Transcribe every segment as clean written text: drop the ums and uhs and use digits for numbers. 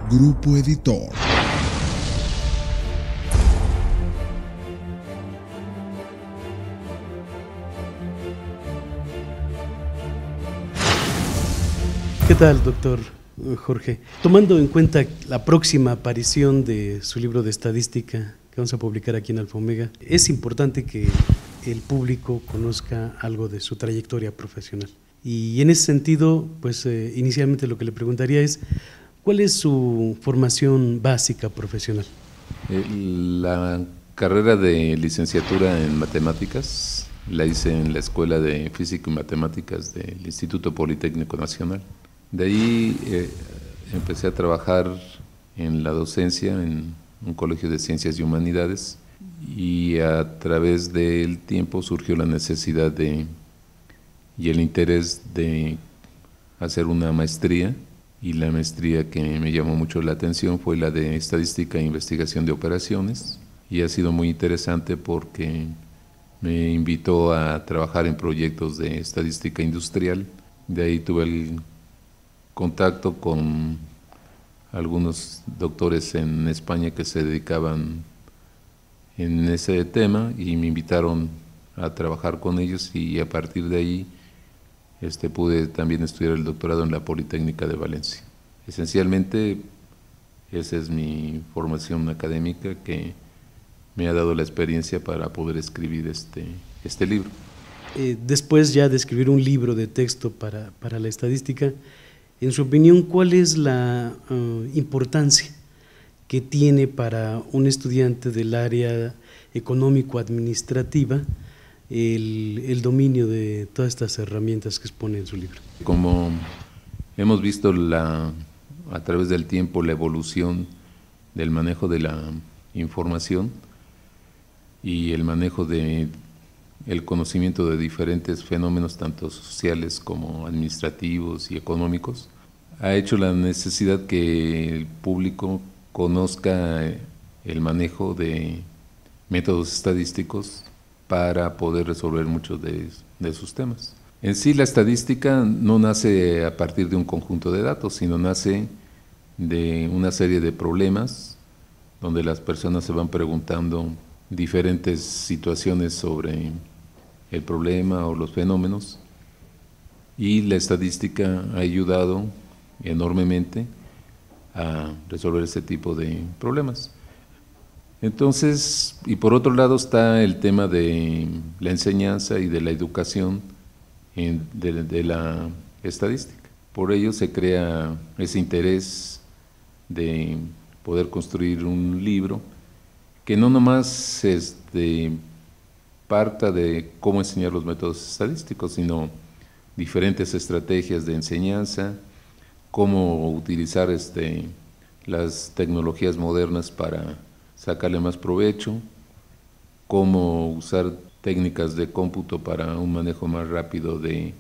Grupo Editor. ¿Qué tal, doctor Jorge? Tomando en cuenta la próxima aparición de su libro de estadística que vamos a publicar aquí en Alfa Omega, es importante que el público conozca algo de su trayectoria profesional. Y en ese sentido, pues inicialmente lo que le preguntaría es, ¿cuál es su formación básica profesional? La carrera de licenciatura en matemáticas la hice en la Escuela de Física y Matemáticas del Instituto Politécnico Nacional. De ahí empecé a trabajar en la docencia en un colegio de ciencias y humanidades, y a través del tiempo surgió la necesidad y el interés de hacer una maestría, y la maestría que me llamó mucho la atención fue la de Estadística e Investigación de Operaciones, y ha sido muy interesante porque me invitó a trabajar en proyectos de estadística industrial. De ahí tuve el contacto con algunos doctores en España que se dedicaban en ese tema y me invitaron a trabajar con ellos, y a partir de ahí pude también estudiar el doctorado en la Politécnica de Valencia. Esencialmente esa es mi formación académica que me ha dado la experiencia para poder escribir este libro. Después ya de escribir un libro de texto para la estadística, en su opinión, ¿cuál es la importancia que tiene para un estudiante del área económico-administrativa el dominio de todas estas herramientas que expone en su libro? Como hemos visto a través del tiempo la evolución del manejo de la información y el manejo del conocimiento de diferentes fenómenos, tanto sociales como administrativos y económicos, ha hecho la necesidad que el público conozca el manejo de métodos estadísticos para poder resolver muchos de sus temas. En sí, la estadística no nace a partir de un conjunto de datos, sino nace de una serie de problemas donde las personas se van preguntando diferentes situaciones sobre el problema o los fenómenos, y la estadística ha ayudado enormemente a resolver ese tipo de problemas. Entonces, y por otro lado está el tema de la enseñanza y de la educación de la estadística. Por ello se crea ese interés de poder construir un libro que no nomás parta de cómo enseñar los métodos estadísticos, sino diferentes estrategias de enseñanza, cómo utilizar las tecnologías modernas para sacarle más provecho, cómo usar técnicas de cómputo para un manejo más rápido de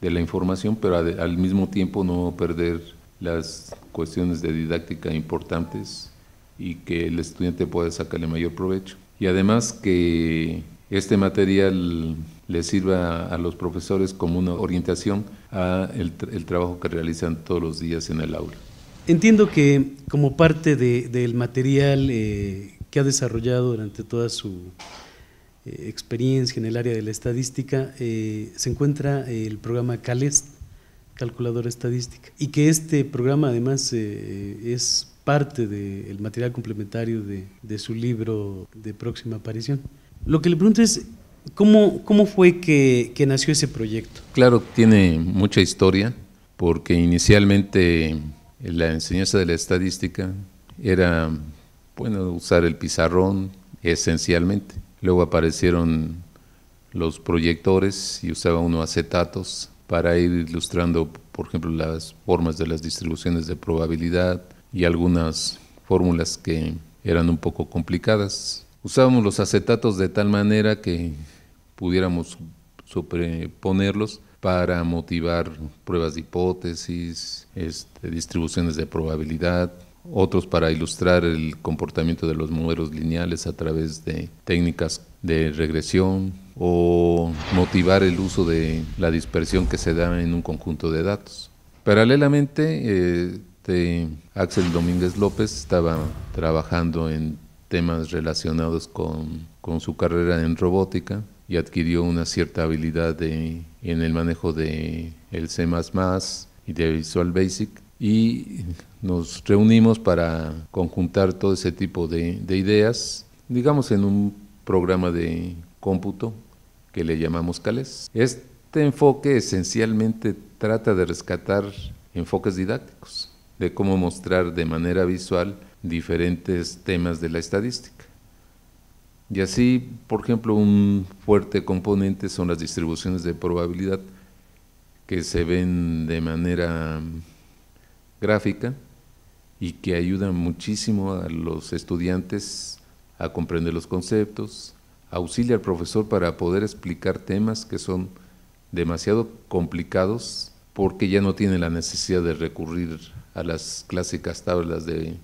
la información, pero al mismo tiempo no perder las cuestiones de didáctica importantes y que el estudiante pueda sacarle mayor provecho. Y además que este material le sirva a los profesores como una orientación a el trabajo que realizan todos los días en el aula. Entiendo que como parte del material que ha desarrollado durante toda su experiencia en el área de la estadística, se encuentra el programa CALEST, Calculadora Estadística, y que este programa además es parte del material complementario de su libro de próxima aparición. Lo que le pregunto es, ¿cómo fue que nació ese proyecto? Claro, tiene mucha historia, porque inicialmente la enseñanza de la estadística era, usar el pizarrón esencialmente. Luego aparecieron los proyectores y usaba uno acetatos para ir ilustrando, por ejemplo, las formas de las distribuciones de probabilidad y algunas fórmulas que eran un poco complicadas. Usábamos los acetatos de tal manera que pudiéramos superponerlos para motivar pruebas de hipótesis, distribuciones de probabilidad, otros para ilustrar el comportamiento de los modelos lineales a través de técnicas de regresión, o motivar el uso de la dispersión que se da en un conjunto de datos. Paralelamente Axel Domínguez López estaba trabajando en temas relacionados con su carrera en robótica y adquirió una cierta habilidad en el manejo de el C++ y de Visual Basic, y nos reunimos para conjuntar todo ese tipo de ideas, digamos en un programa de cómputo que le llamamos CALES. Este enfoque esencialmente trata de rescatar enfoques didácticos, de cómo mostrar de manera visual diferentes temas de la estadística. Y así, por ejemplo, un fuerte componente son las distribuciones de probabilidad que se ven de manera gráfica y que ayudan muchísimo a los estudiantes a comprender los conceptos, auxilia al profesor para poder explicar temas que son demasiado complicados porque ya no tiene la necesidad de recurrir a las clásicas tablas de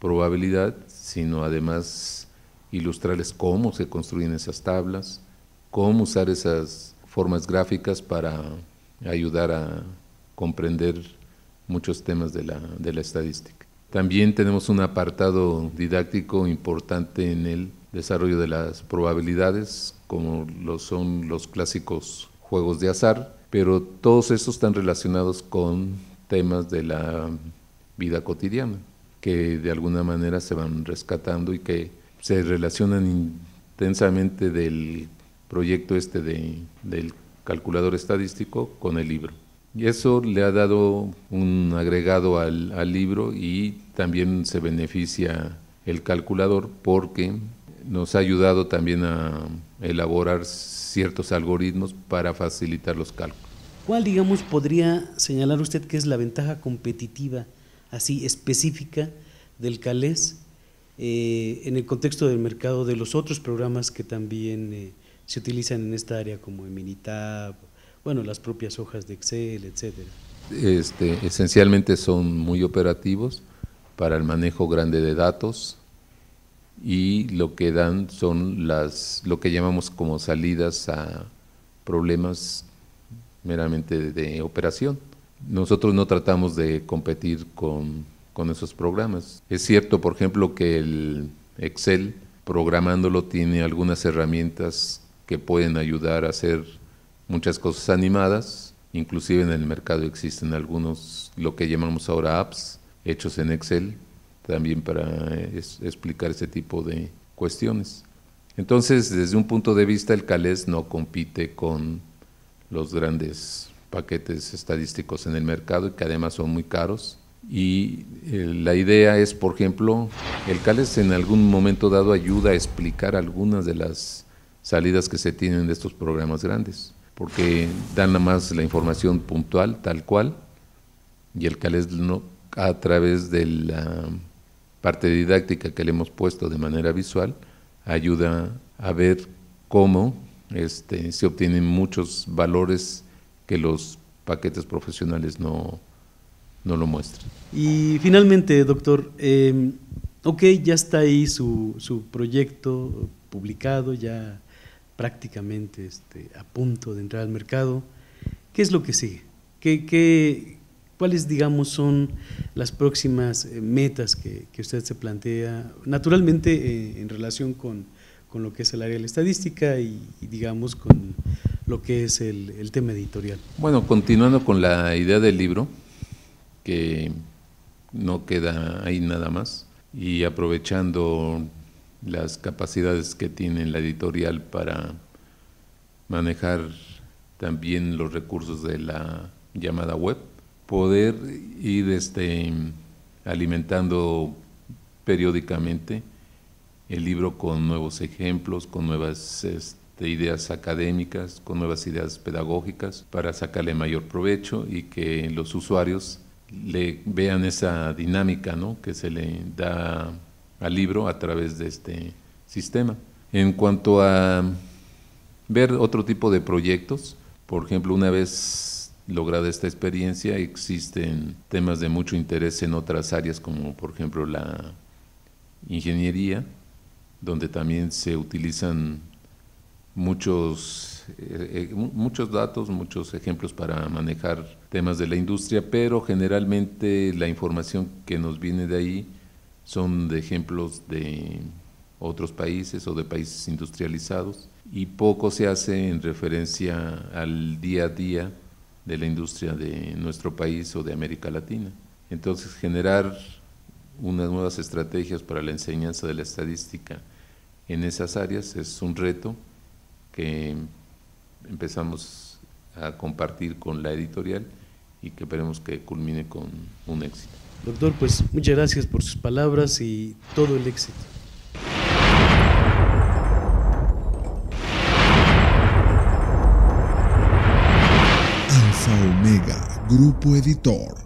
probabilidad, sino además ilustrarles cómo se construyen esas tablas, cómo usar esas formas gráficas para ayudar a comprender muchos temas de la estadística. También tenemos un apartado didáctico importante en el desarrollo de las probabilidades, como lo son los clásicos juegos de azar, pero todos estos están relacionados con temas de la vida cotidiana, que de alguna manera se van rescatando y que se relacionan intensamente del proyecto del calculador estadístico con el libro. Y eso le ha dado un agregado al libro, y también se beneficia el calculador porque nos ha ayudado también a elaborar ciertos algoritmos para facilitar los cálculos. ¿Cuál, digamos, podría señalar usted que es la ventaja competitiva así específica del CALES en el contexto del mercado de los otros programas que también se utilizan en esta área, como el Minitab, bueno, las propias hojas de Excel, etcétera? Esencialmente son muy operativos para el manejo grande de datos, y lo que dan son lo que llamamos como salidas a problemas meramente de operación. Nosotros no tratamos de competir con esos programas. Es cierto, por ejemplo, que el Excel, programándolo, tiene algunas herramientas que pueden ayudar a hacer muchas cosas animadas. Inclusive en el mercado existen algunos, lo que llamamos ahora apps, hechos en Excel, también para explicar ese tipo de cuestiones. Entonces, desde un punto de vista, el CALES no compite con los grandes paquetes estadísticos en el mercado, y que además son muy caros. Y la idea es, por ejemplo, el CALES en algún momento dado ayuda a explicar algunas de las salidas que se tienen de estos programas grandes, porque dan nada más la información puntual, tal cual, y el CALES no, a través de la parte didáctica que le hemos puesto de manera visual, ayuda a ver cómo se obtienen muchos valores que los paquetes profesionales no lo muestran. Y finalmente, doctor, ok, ya está ahí su proyecto publicado, ya prácticamente a punto de entrar al mercado. ¿Qué es lo que sigue? ¿Cuáles, digamos, son las próximas metas que usted se plantea, naturalmente en relación con lo que es el área de la estadística y digamos con lo que es el tema editorial? Bueno, continuando con la idea del libro, que no queda ahí nada más, y aprovechando las capacidades que tiene la editorial para manejar también los recursos de la llamada web, poder ir alimentando periódicamente el libro con nuevos ejemplos, con nuevas ideas académicas, con nuevas ideas pedagógicas, para sacarle mayor provecho y que los usuarios le vean esa dinámica, ¿no?, que se le da al libro a través de este sistema. En cuanto a ver otro tipo de proyectos, por ejemplo, una vez lograda esta experiencia, existen temas de mucho interés en otras áreas, como por ejemplo la ingeniería, donde también se utilizan muchos muchos datos, muchos ejemplos para manejar temas de la industria, pero generalmente la información que nos viene de ahí son de ejemplos de otros países o de países industrializados, y poco se hace en referencia al día a día de la industria de nuestro país o de América Latina. Entonces, generar unas nuevas estrategias para la enseñanza de la estadística en esas áreas es un reto que empezamos a compartir con la editorial y que esperemos que culmine con un éxito. Doctor, pues muchas gracias por sus palabras y todo el éxito. Alfa Omega, Grupo Editor.